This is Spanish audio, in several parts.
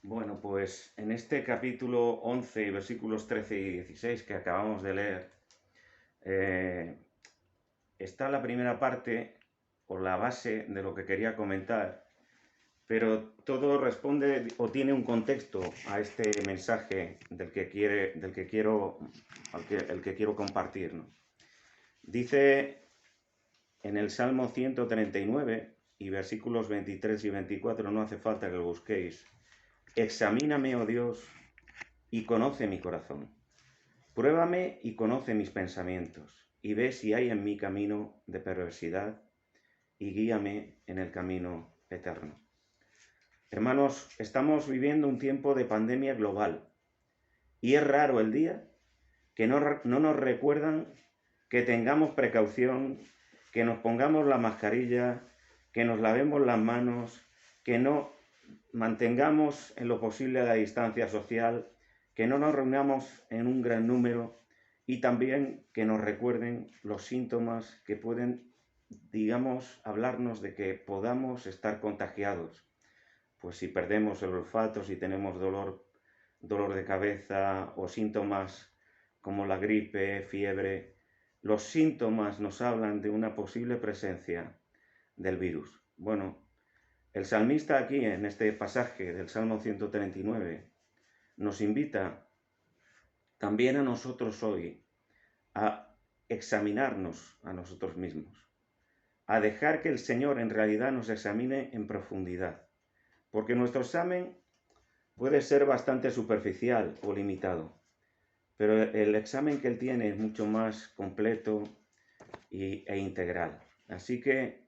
Bueno, pues en este capítulo 11, versículos 13 y 16 que acabamos de leer, eh, está la primera parte o la base de lo que quería comentar, pero todo responde o tiene un contexto a este mensaje el que quiero compartir, ¿no? Dice en el Salmo 139 y versículos 23 y 24, no hace falta que lo busquéis: examíname, oh Dios, y conoce mi corazón. Pruébame y conoce mis pensamientos, y ve si hay en mí camino de perversidad, y guíame en el camino eterno. Hermanos, estamos viviendo un tiempo de pandemia global, y es raro el día que no nos recuerdan que tengamos precaución, que nos pongamos la mascarilla, que nos lavemos las manos, que no mantengamos en lo posible la distancia social, que no nos reunamos en un gran número y también que nos recuerden los síntomas que pueden, digamos, hablarnos de que podamos estar contagiados. Pues si perdemos el olfato, si tenemos dolor de cabeza o síntomas como la gripe, fiebre, los síntomas nos hablan de una posible presencia del virus. Bueno, el salmista aquí, en este pasaje del Salmo 139, nos invita también a nosotros hoy a examinarnos a nosotros mismos, a dejar que el Señor en realidad nos examine en profundidad, porque nuestro examen puede ser bastante superficial o limitado, pero el examen que Él tiene es mucho más completo e integral. Así que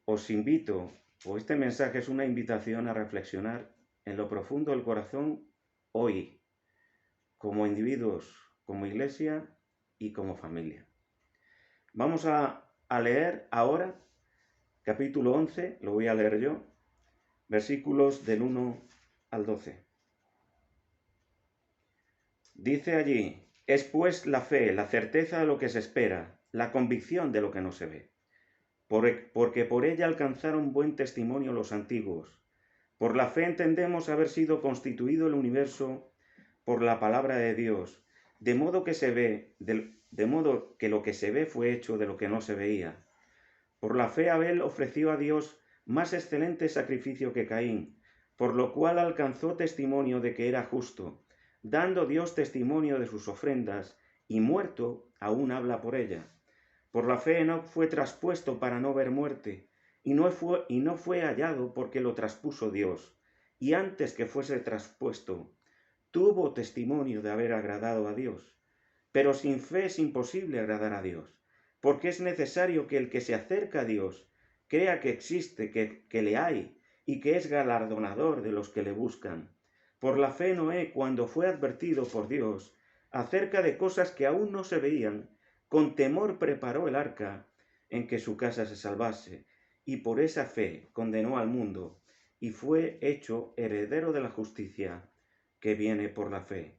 os invito, o este mensaje es una invitación a reflexionar en lo profundo del corazón hoy, como individuos, como iglesia y como familia. Vamos a leer ahora capítulo 11, lo voy a leer yo, versículos del 1 al 12. Dice allí: es pues la fe, la certeza de lo que se espera, la convicción de lo que no se ve. Porque por ella alcanzaron buen testimonio los antiguos. Por la fe entendemos haber sido constituido el universo por la palabra de Dios, de modo que lo que se ve fue hecho de lo que no se veía. Por la fe Abel ofreció a Dios más excelente sacrificio que Caín, por lo cual alcanzó testimonio de que era justo, dando Dios testimonio de sus ofrendas, y muerto aún habla por ella. Por la fe Enoc fue traspuesto para no ver muerte, y no fue hallado porque lo traspuso Dios, y antes que fuese traspuesto, tuvo testimonio de haber agradado a Dios. Pero sin fe es imposible agradar a Dios, porque es necesario que el que se acerca a Dios crea que existe, que le hay, y que es galardonador de los que le buscan. Por la fe Noé, cuando fue advertido por Dios acerca de cosas que aún no se veían, con temor preparó el arca en que su casa se salvase, y por esa fe condenó al mundo, y fue hecho heredero de la justicia que viene por la fe.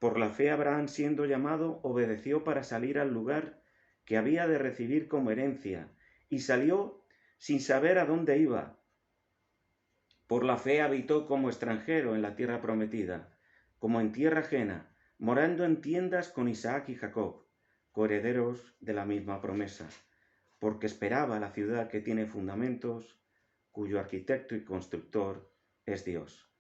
Por la fe Abraham, siendo llamado, obedeció para salir al lugar que había de recibir como herencia, y salió sin saber a dónde iba. Por la fe habitó como extranjero en la tierra prometida, como en tierra ajena, morando en tiendas con Isaac y Jacob, coherederos de la misma promesa, porque esperaba la ciudad que tiene fundamentos, cuyo arquitecto y constructor es Dios.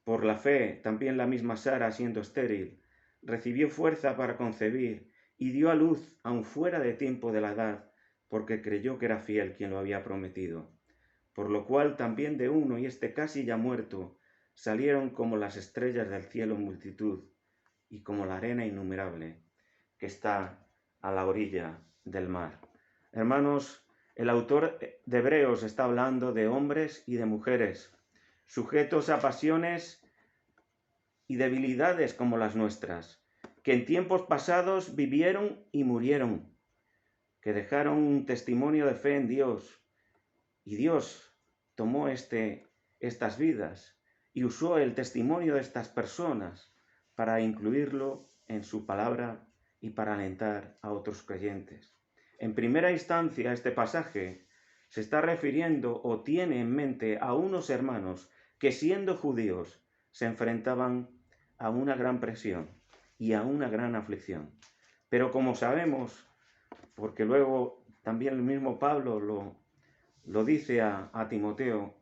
Por la fe, también la misma Sara, siendo estéril, recibió fuerza para concebir y dio a luz aun fuera de tiempo de la edad, porque creyó que era fiel quien lo había prometido. Por lo cual también de uno, y este casi ya muerto, salieron como las estrellas del cielo en multitud, y como la arena innumerable que está a la orilla del mar. Hermanos, el autor de Hebreos está hablando de hombres y de mujeres, sujetos a pasiones y debilidades como las nuestras, que en tiempos pasados vivieron y murieron, que dejaron un testimonio de fe en Dios, y Dios tomó estas vidas y usó el testimonio de estas personas para incluirlo en su palabra y para alentar a otros creyentes. En primera instancia, este pasaje se está refiriendo o tiene en mente a unos hermanos que siendo judíos se enfrentaban a una gran presión y a una gran aflicción. Pero como sabemos, porque luego también el mismo Pablo lo dice a Timoteo,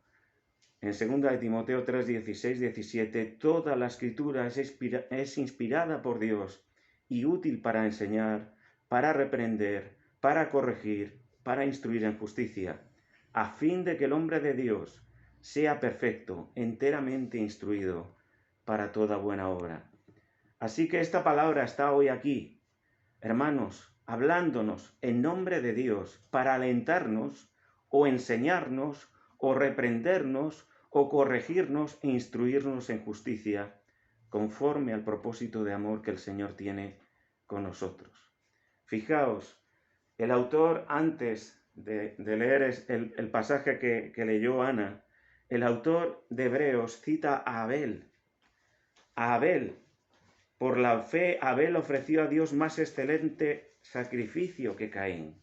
en 2 de Timoteo 3, 16, 17, toda la escritura es inspirada por Dios y útil para enseñar, para reprender, para corregir, para instruir en justicia, a fin de que el hombre de Dios sea perfecto, enteramente instruido para toda buena obra. Así que esta palabra está hoy aquí, hermanos, hablándonos en nombre de Dios para alentarnos o enseñarnos o reprendernos o corregirnos e instruirnos en justicia, conforme al propósito de amor que el Señor tiene con nosotros. Fijaos, el autor, antes de leer el pasaje que leyó Ana, el autor de Hebreos cita a Abel. A Abel, por la fe, Abel ofreció a Dios más excelente sacrificio que Caín.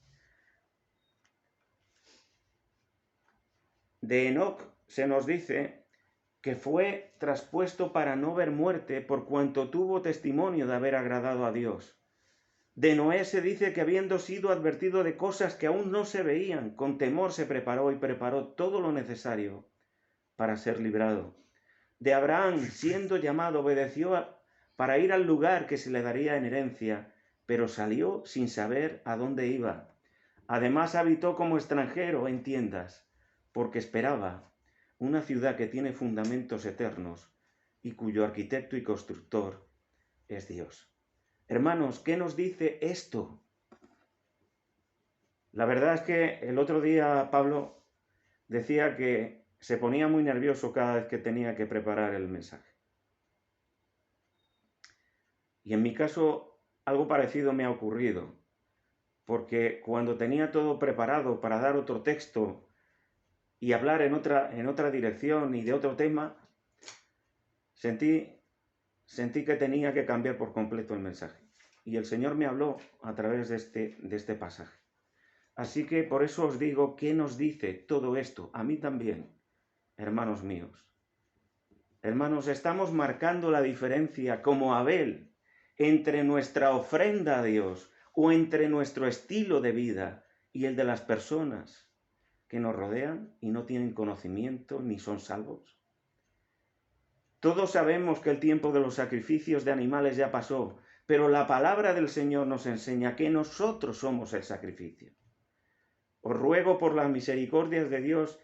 De Enoc se nos dice que fue traspuesto para no ver muerte por cuanto tuvo testimonio de haber agradado a Dios. De Noé se dice que habiendo sido advertido de cosas que aún no se veían, con temor se preparó y preparó todo lo necesario para ser librado. De Abraham, siendo llamado, obedeció para ir al lugar que se le daría en herencia, pero salió sin saber a dónde iba. Además habitó como extranjero en tiendas, porque esperaba una ciudad que tiene fundamentos eternos y cuyo arquitecto y constructor es Dios. Hermanos, ¿qué nos dice esto? La verdad es que el otro día Pablo decía que se ponía muy nervioso cada vez que tenía que preparar el mensaje. Y en mi caso algo parecido me ha ocurrido, porque cuando tenía todo preparado para dar otro texto y hablar en otra dirección y de otro tema, sentí que tenía que cambiar por completo el mensaje. Y el Señor me habló a través de este pasaje. Así que por eso os digo, ¿qué nos dice todo esto? A mí también, hermanos míos. Hermanos, estamos marcando la diferencia como Abel entre nuestra ofrenda a Dios o entre nuestro estilo de vida y el de las personas que nos rodean y no tienen conocimiento ni son salvos. Todos sabemos que el tiempo de los sacrificios de animales ya pasó, pero la palabra del Señor nos enseña que nosotros somos el sacrificio. Os ruego por las misericordias de Dios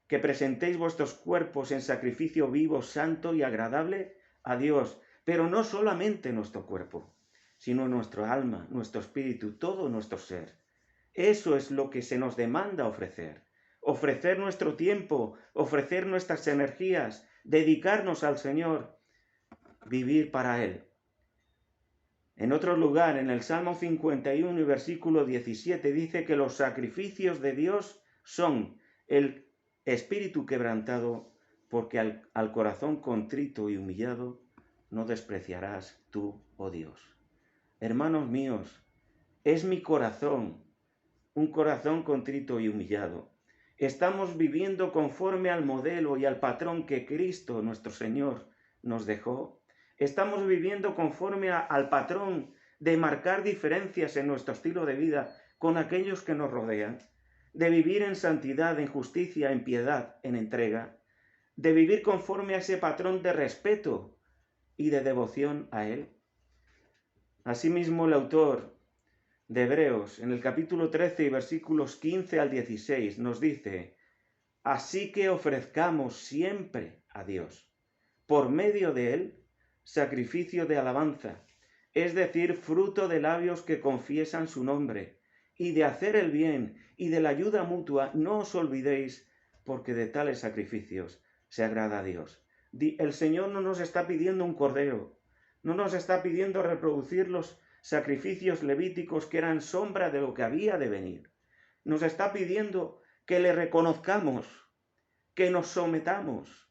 que presentéis vuestros cuerpos en sacrificio vivo, santo y agradable a Dios, pero no solamente nuestro cuerpo, sino nuestro alma, nuestro espíritu, todo nuestro ser. Eso es lo que se nos demanda ofrecer. Ofrecer nuestro tiempo, ofrecer nuestras energías, dedicarnos al Señor, vivir para Él. En otro lugar, en el Salmo 51 y versículo 17, dice que los sacrificios de Dios son el espíritu quebrantado, porque al corazón contrito y humillado no despreciarás tú, oh Dios. Hermanos míos, es mi corazón, un corazón contrito y humillado. Estamos viviendo conforme al modelo y al patrón que Cristo, nuestro Señor, nos dejó. Estamos viviendo conforme al patrón de marcar diferencias en nuestro estilo de vida con aquellos que nos rodean, de vivir en santidad, en justicia, en piedad, en entrega, de vivir conforme a ese patrón de respeto y de devoción a Él. Asimismo, el autor de Hebreos, en el capítulo 13 y versículos 15 al 16, nos dice: así que ofrezcamos siempre a Dios, por medio de Él, sacrificio de alabanza, es decir, fruto de labios que confiesan su nombre, y de hacer el bien y de la ayuda mutua no os olvidéis, porque de tales sacrificios se agrada a Dios. El Señor no nos está pidiendo un cordero, no nos está pidiendo reproducir los sacrificios levíticos que eran sombra de lo que había de venir. Nos está pidiendo que le reconozcamos, que nos sometamos,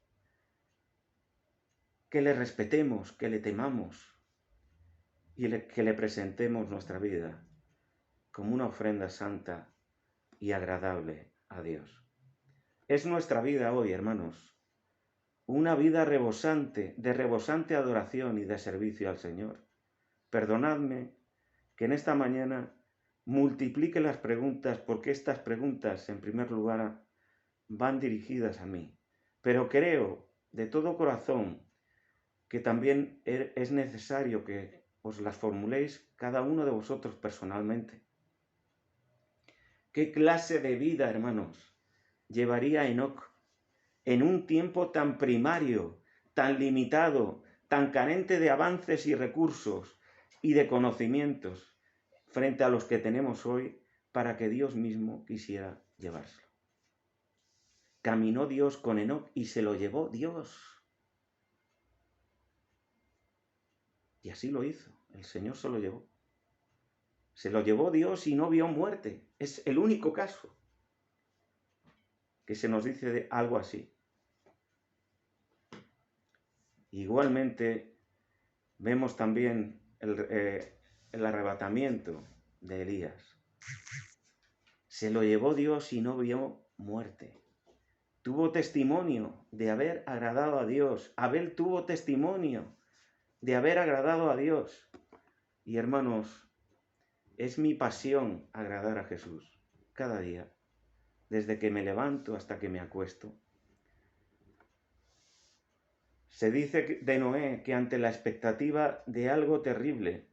que le respetemos, que le temamos y que le presentemos nuestra vida como una ofrenda santa y agradable a Dios. Es nuestra vida hoy, hermanos. una vida de rebosante adoración y de servicio al Señor. Perdonadme que en esta mañana multiplique las preguntas, porque estas preguntas, en primer lugar, van dirigidas a mí. Pero creo de todo corazón que también es necesario que os las formuléis cada uno de vosotros personalmente. ¿Qué clase de vida, hermanos, llevaría Enoc en un tiempo tan primario, tan limitado, tan carente de avances y recursos y de conocimientos frente a los que tenemos hoy, para que Dios mismo quisiera llevárselo? Caminó Dios con Enoc y se lo llevó Dios. Y así lo hizo, el Señor se lo llevó. Se lo llevó Dios y no vio muerte. Es el único caso que se nos dice de algo así. Igualmente, vemos también el arrebatamiento de Elías. Se lo llevó Dios y no vio muerte. Tuvo testimonio de haber agradado a Dios. Abel tuvo testimonio de haber agradado a Dios. Y hermanos, es mi pasión agradar a Jesús cada día, desde que me levanto hasta que me acuesto. Se dice de Noé que ante la expectativa de algo terrible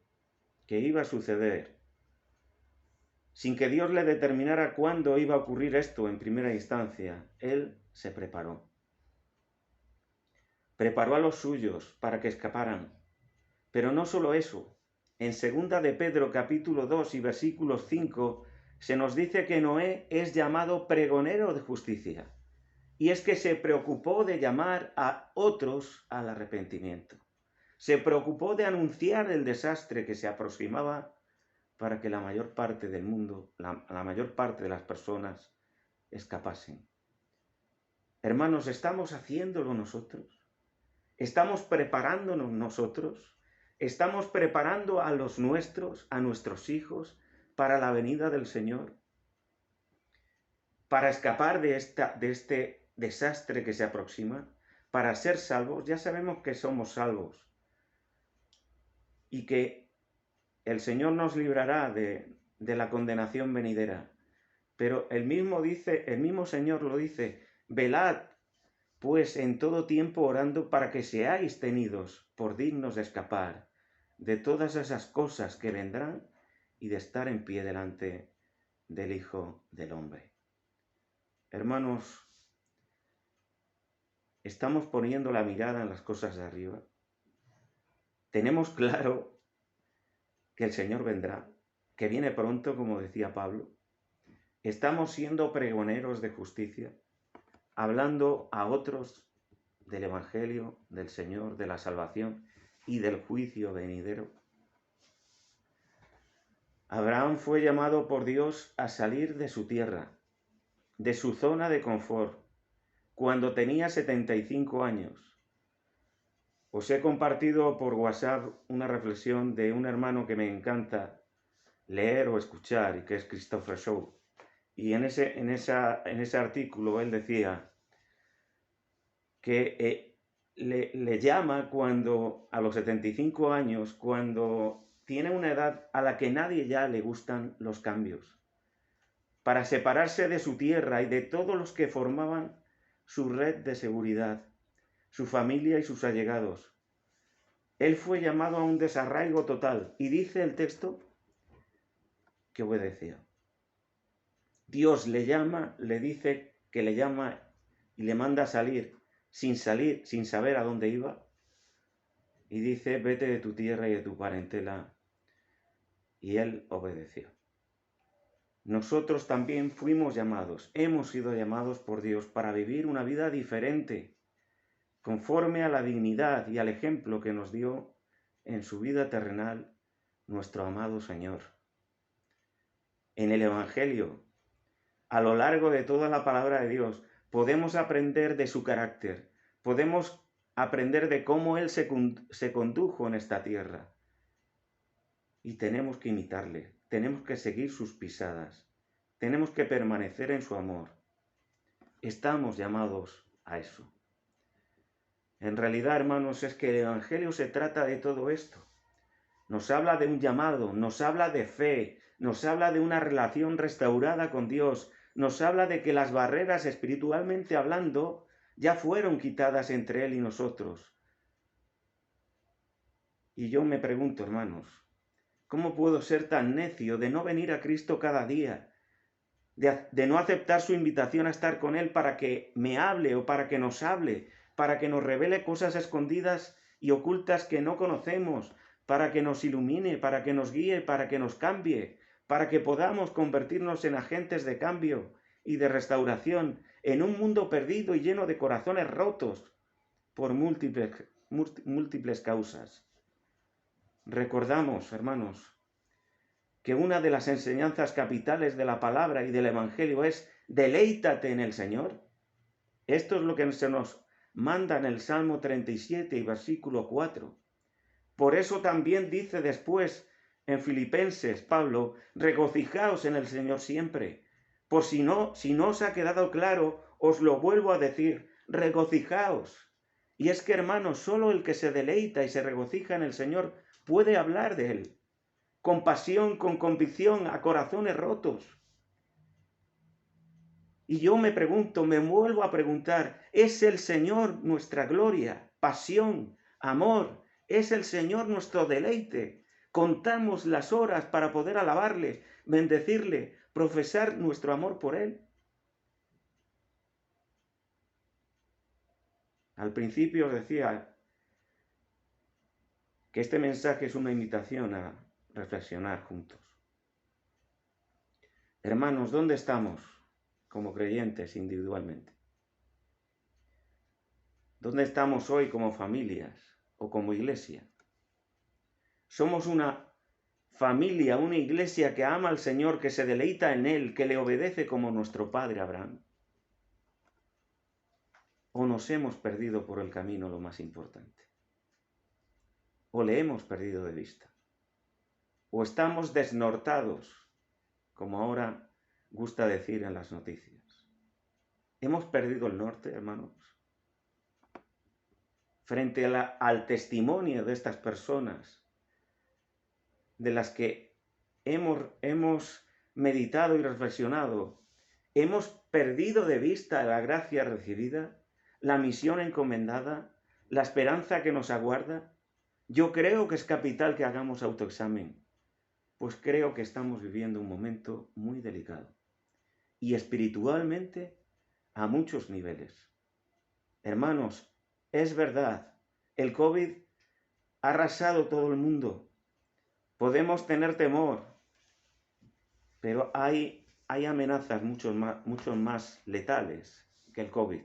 que iba a suceder, sin que Dios le determinara cuándo iba a ocurrir esto en primera instancia, él se preparó. Preparó a los suyos para que escaparan. Pero no solo eso. En 2 de Pedro capítulo 2 y versículos 5 se nos dice que Noé es llamado pregonero de justicia. Y es que se preocupó de llamar a otros al arrepentimiento. Se preocupó de anunciar el desastre que se aproximaba para que la mayor parte del mundo, la mayor parte de las personas escapasen. Hermanos, ¿estamos haciéndolo nosotros? ¿Estamos preparándonos nosotros? ¿Estamos preparando a los nuestros, a nuestros hijos, para la venida del Señor? Para escapar de este desastre que se aproxima, para ser salvos. Ya sabemos que somos salvos y que el Señor nos librará de la condenación venidera. Pero el mismo Señor lo dice: velad pues en todo tiempo orando para que seáis tenidos por dignos de escapar de todas esas cosas que vendrán y de estar en pie delante del Hijo del Hombre. Hermanos, ¿estamos poniendo la mirada en las cosas de arriba? ¿Tenemos claro que el Señor vendrá, que viene pronto, como decía Pablo? ¿Estamos siendo pregoneros de justicia, hablando a otros del Evangelio, del Señor, de la salvación y del juicio venidero? Abraham fue llamado por Dios a salir de su tierra, de su zona de confort, cuando tenía 75 años. Os he compartido por WhatsApp una reflexión de un hermano que me encanta leer o escuchar, y que es Christopher Shaw. Y en ese artículo él decía que le llama cuando, a los 75 años, cuando tiene una edad a la que nadie ya le gustan los cambios, para separarse de su tierra y de todos los que formaban su red de seguridad, su familia y sus allegados. Él fue llamado a un desarraigo total, y dice el texto que obedeció. Dios le llama, le dice que le llama y le manda a salir, sin saber a dónde iba, y dice: vete de tu tierra y de tu parentela. Y él obedeció. Nosotros también fuimos llamados, hemos sido llamados por Dios para vivir una vida diferente, conforme a la dignidad y al ejemplo que nos dio en su vida terrenal nuestro amado Señor. En el Evangelio, a lo largo de toda la palabra de Dios, podemos aprender de su carácter, podemos aprender de cómo Él se condujo en esta tierra. Y tenemos que imitarle, tenemos que seguir sus pisadas, tenemos que permanecer en su amor. Estamos llamados a eso. En realidad, hermanos, es que el Evangelio se trata de todo esto. Nos habla de un llamado, nos habla de fe, nos habla de una relación restaurada con Dios, nos habla de que las barreras espiritualmente hablando ya fueron quitadas entre Él y nosotros. Y yo me pregunto, hermanos, ¿cómo puedo ser tan necio de no venir a Cristo cada día? De no aceptar su invitación a estar con Él para que me hable o para que nos hable, para que nos revele cosas escondidas y ocultas que no conocemos, para que nos ilumine, para que nos guíe, para que nos cambie, para que podamos convertirnos en agentes de cambio y de restauración en un mundo perdido y lleno de corazones rotos por múltiples causas. Recordamos, hermanos, que una de las enseñanzas capitales de la palabra y del Evangelio es deleítate en el Señor. Esto es lo que se nos manda en el Salmo 37 y versículo 4. Por eso también dice después en Filipenses, Pablo, regocijaos en el Señor siempre. Por si no os ha quedado claro, os lo vuelvo a decir, regocijaos. Y es que, hermanos, solo el que se deleita y se regocija en el Señor puede hablar de Él. Con pasión, con convicción, a corazones rotos. Y yo me pregunto, me vuelvo a preguntar, ¿es el Señor nuestra gloria, pasión, amor? ¿Es el Señor nuestro deleite? ¿Contamos las horas para poder alabarle, bendecirle, profesar nuestro amor por Él? Al principio os decía que este mensaje es una invitación a reflexionar juntos. Hermanos, ¿dónde estamos como creyentes individualmente? ¿Dónde estamos hoy como familias o como iglesia? Somos una familia, una iglesia que ama al Señor, que se deleita en Él, que le obedece como nuestro padre Abraham. ¿O nos hemos perdido por el camino lo más importante? ¿O le hemos perdido de vista? ¿O estamos desnortados, como ahora gusta decir en las noticias? ¿Hemos perdido el norte, hermanos? Frente al testimonio de estas personas, de las que hemos meditado y reflexionado, hemos perdido de vista la gracia recibida, la misión encomendada, la esperanza que nos aguarda. Yo creo que es capital que hagamos autoexamen, pues creo que estamos viviendo un momento muy delicado y espiritualmente a muchos niveles. Hermanos, es verdad, el COVID ha arrasado todo el mundo. Podemos tener temor, pero hay amenazas mucho más letales que el COVID.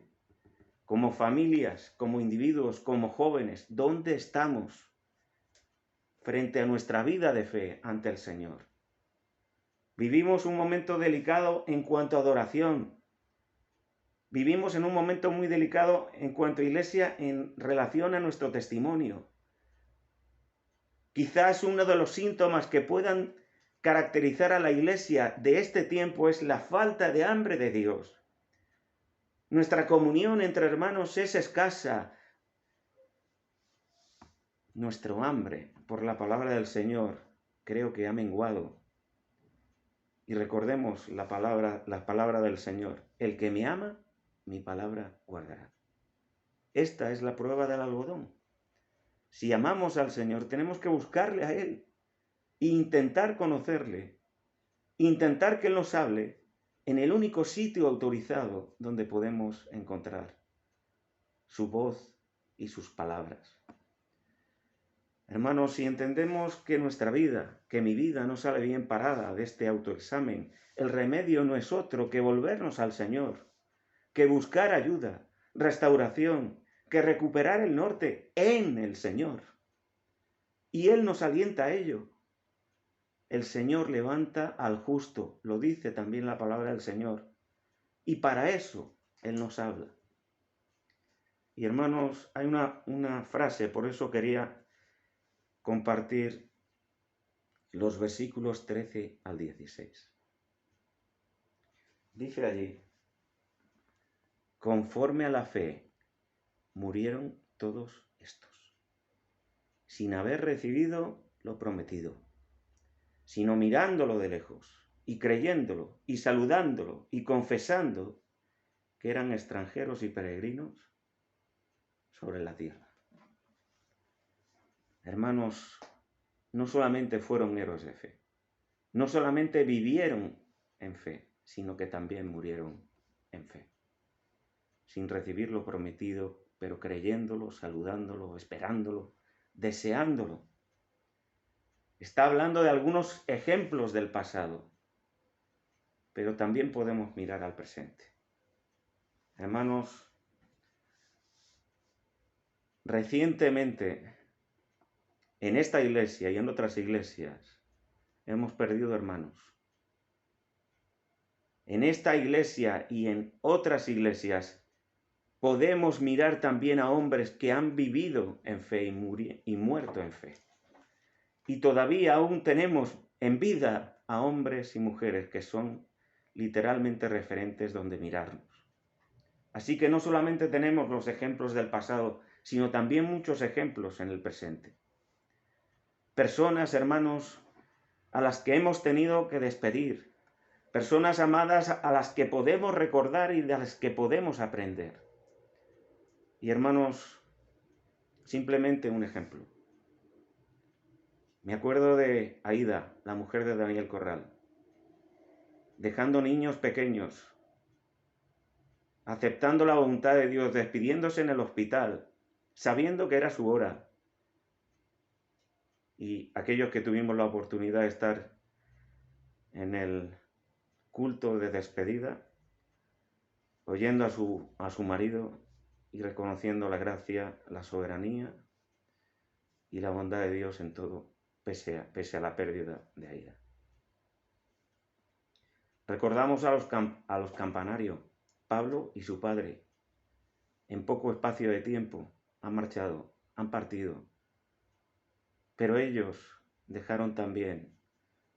Como familias, como individuos, como jóvenes, ¿dónde estamos frente a nuestra vida de fe ante el Señor? Vivimos un momento delicado en cuanto a adoración. Vivimos en un momento muy delicado en cuanto a iglesia en relación a nuestro testimonio. Quizás uno de los síntomas que puedan caracterizar a la iglesia de este tiempo es la falta de hambre de Dios. Nuestra comunión entre hermanos es escasa. Nuestro hambre por la palabra del Señor creo que ha menguado. Y recordemos la palabra del Señor. El que me ama, mi palabra guardará. Esta es la prueba del algodón. Si amamos al Señor, tenemos que buscarle a Él e intentar conocerle, intentar que Él nos hable en el único sitio autorizado donde podemos encontrar su voz y sus palabras. Hermanos, si entendemos que nuestra vida, que mi vida no sale bien parada de este autoexamen, el remedio no es otro que volvernos al Señor, que buscar ayuda, restauración, que recuperar el norte en el Señor. Y Él nos alienta a ello. El Señor levanta al justo, lo dice también la palabra del Señor. Y para eso Él nos habla. Y hermanos, hay una frase, por eso quería compartir los versículos 13 al 16. Dice allí, conforme a la fe, murieron todos estos, sin haber recibido lo prometido, sino mirándolo de lejos y creyéndolo y saludándolo y confesando que eran extranjeros y peregrinos sobre la tierra. Hermanos, no solamente fueron héroes de fe, no solamente vivieron en fe, sino que también murieron en fe, sin recibir lo prometido, pero creyéndolo, saludándolo, esperándolo, deseándolo. Está hablando de algunos ejemplos del pasado, pero también podemos mirar al presente. Hermanos, recientemente en esta iglesia y en otras iglesias hemos perdido hermanos. En esta iglesia y en otras iglesias podemos mirar también a hombres que han vivido en fe y muerto en fe. Y todavía aún tenemos en vida a hombres y mujeres que son literalmente referentes donde mirarnos. Así que no solamente tenemos los ejemplos del pasado, sino también muchos ejemplos en el presente. Personas, hermanos, a las que hemos tenido que despedir. Personas amadas a las que podemos recordar y de las que podemos aprender. Y hermanos, simplemente un ejemplo. Me acuerdo de Aida, la mujer de Daniel Corral, dejando niños pequeños, aceptando la voluntad de Dios, despidiéndose en el hospital, sabiendo que era su hora. Y aquellos que tuvimos la oportunidad de estar en el culto de despedida, oyendo a su marido y reconociendo la gracia, la soberanía y la bondad de Dios en todo, pese a la pérdida de Aida. Recordamos a los campanarios, Pablo y su padre. En poco espacio de tiempo han marchado, han partido. Pero ellos dejaron también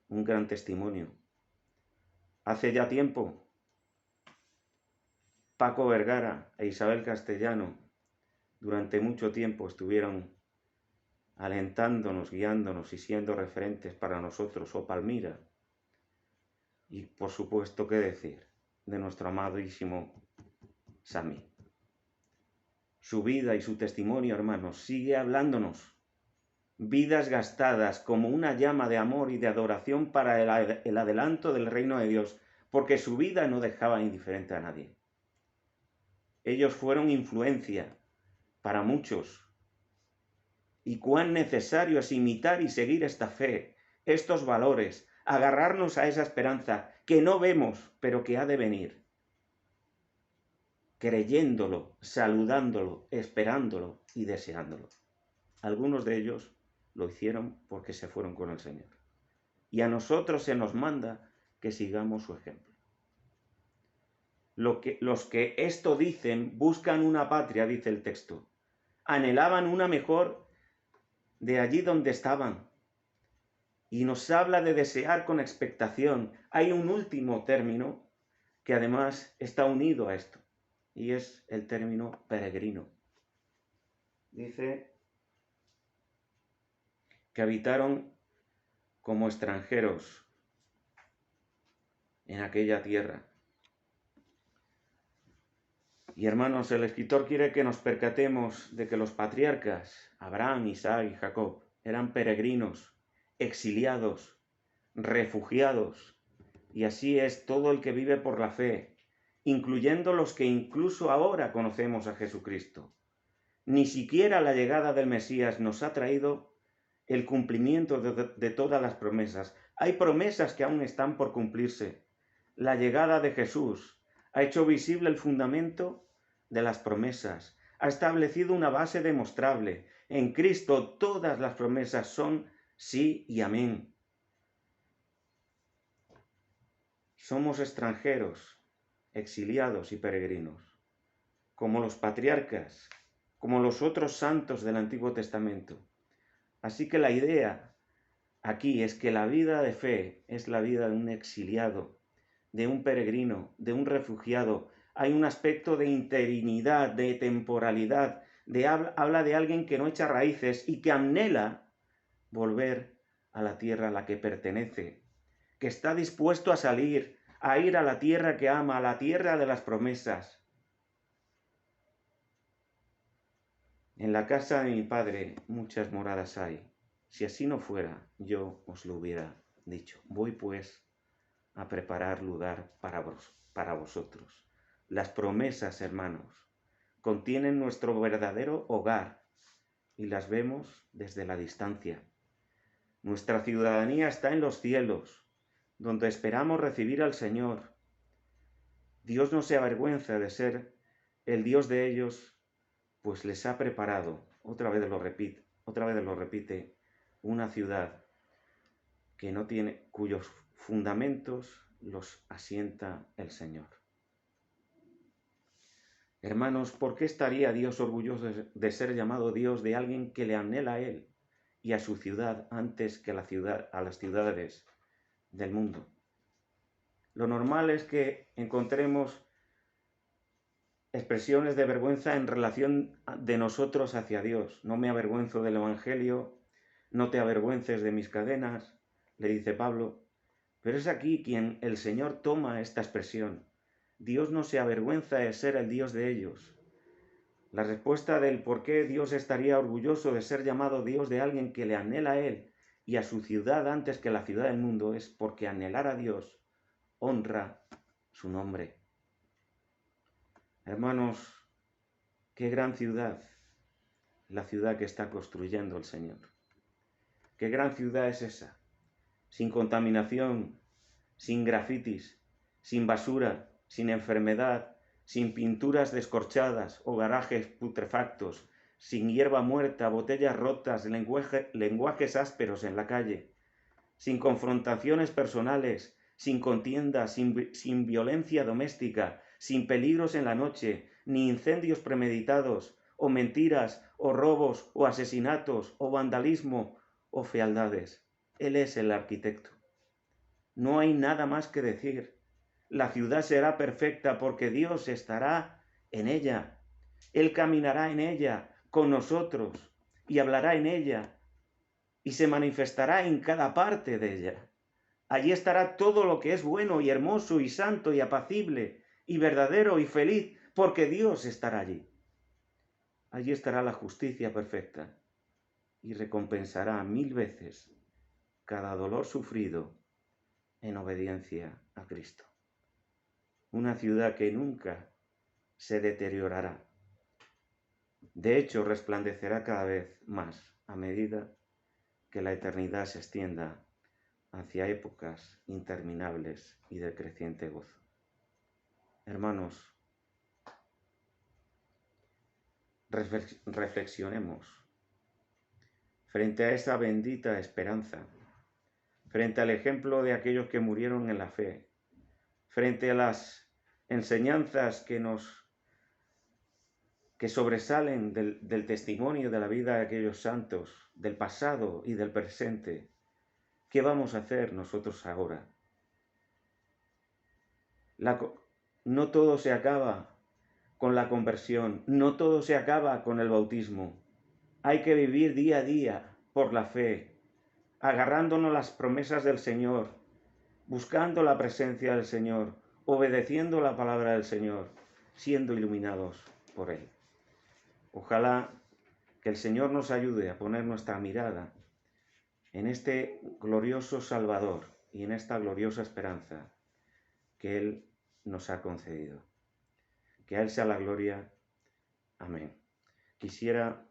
un gran testimonio. Hace ya tiempo, Paco Vergara e Isabel Castellano durante mucho tiempo estuvieron alentándonos, guiándonos y siendo referentes para nosotros, o Palmira. Y por supuesto, ¿qué decir de nuestro amadísimo Sami? Su vida y su testimonio, hermanos, sigue hablándonos. Vidas gastadas como una llama de amor y de adoración para el adelanto del reino de Dios, porque su vida no dejaba indiferente a nadie. Ellos fueron influencia para muchos. Y cuán necesario es imitar y seguir esta fe, estos valores, agarrarnos a esa esperanza que no vemos, pero que ha de venir. Creyéndolo, saludándolo, esperándolo y deseándolo. Algunos de ellos lo hicieron porque se fueron con el Señor. Y a nosotros se nos manda que sigamos su ejemplo. Los que esto dicen buscan una patria, dice el texto. Anhelaban una mejor de allí donde estaban. Y nos habla de desear con expectación. Hay un último término que además está unido a esto. Y es el término peregrino. Dice que habitaron como extranjeros en aquella tierra. Y hermanos, el escritor quiere que nos percatemos de que los patriarcas, Abraham, Isaac y Jacob, eran peregrinos, exiliados, refugiados. Y así es todo el que vive por la fe, incluyendo los que incluso ahora conocemos a Jesucristo. Ni siquiera la llegada del Mesías nos ha traído el cumplimiento de todas las promesas. Hay promesas que aún están por cumplirse. La llegada de Jesús ha hecho visible el fundamento de las promesas, ha establecido una base demostrable. En Cristo todas las promesas son sí y amén. Somos extranjeros, exiliados y peregrinos, como los patriarcas, como los otros santos del Antiguo Testamento. Así que la idea aquí es que la vida de fe es la vida de un exiliado, de un peregrino, de un refugiado. Hay un aspecto de interinidad, de temporalidad, habla de alguien que no echa raíces y que anhela volver a la tierra a la que pertenece, que está dispuesto a salir, a ir a la tierra que ama, a la tierra de las promesas. En la casa de mi Padre muchas moradas hay. Si así no fuera, yo os lo hubiera dicho. Voy pues a preparar lugar para vosotros. Las promesas, hermanos, contienen nuestro verdadero hogar y las vemos desde la distancia. Nuestra ciudadanía está en los cielos, donde esperamos recibir al Señor. Dios no se avergüenza de ser el Dios de ellos, pues les ha preparado, otra vez lo repite, una ciudad que no tiene, cuyos fundamentos los asienta el Señor. Hermanos, ¿por qué estaría Dios orgulloso de ser llamado Dios de alguien que le anhela a Él y a su ciudad antes que a las ciudades del mundo? Lo normal es que encontremos expresiones de vergüenza en relación de nosotros hacia Dios. No me avergüenzo del Evangelio, no te avergüences de mis cadenas, le dice Pablo. Pero es aquí quien el Señor toma esta expresión. Dios no se avergüenza de ser el Dios de ellos. La respuesta del por qué Dios estaría orgulloso de ser llamado Dios de alguien que le anhela a Él y a su ciudad antes que la ciudad del mundo es porque anhelar a Dios honra su nombre. Hermanos, qué gran ciudad, la ciudad que está construyendo el Señor. Qué gran ciudad es esa, sin contaminación, sin grafitis, sin basura, sin enfermedad, sin pinturas descorchadas o garajes putrefactos, sin hierba muerta, botellas rotas, lenguajes ásperos en la calle, sin confrontaciones personales, sin contiendas, sin violencia doméstica, sin peligros en la noche, ni incendios premeditados, o mentiras, o robos, o asesinatos, o vandalismo, o fealdades. Él es el arquitecto. No hay nada más que decir. La ciudad será perfecta porque Dios estará en ella. Él caminará en ella con nosotros y hablará en ella y se manifestará en cada parte de ella. Allí estará todo lo que es bueno y hermoso y santo y apacible y verdadero y feliz, porque Dios estará allí. Allí estará la justicia perfecta y recompensará 1000 veces cada dolor sufrido en obediencia a Cristo. Una ciudad que nunca se deteriorará. De hecho, resplandecerá cada vez más a medida que la eternidad se extienda hacia épocas interminables y de creciente gozo. Hermanos, reflexionemos frente a esa bendita esperanza, frente al ejemplo de aquellos que murieron en la fe, frente a las enseñanzas que sobresalen del testimonio de la vida de aquellos santos, del pasado y del presente. ¿Qué vamos a hacer nosotros ahora? No todo se acaba con la conversión, no todo se acaba con el bautismo. Hay que vivir día a día por la fe, agarrándonos las promesas del Señor, buscando la presencia del Señor, obedeciendo la palabra del Señor, siendo iluminados por Él. Ojalá que el Señor nos ayude a poner nuestra mirada en este glorioso Salvador y en esta gloriosa esperanza que Él nos ha concedido. Que a Él sea la gloria. Amén. Quisiera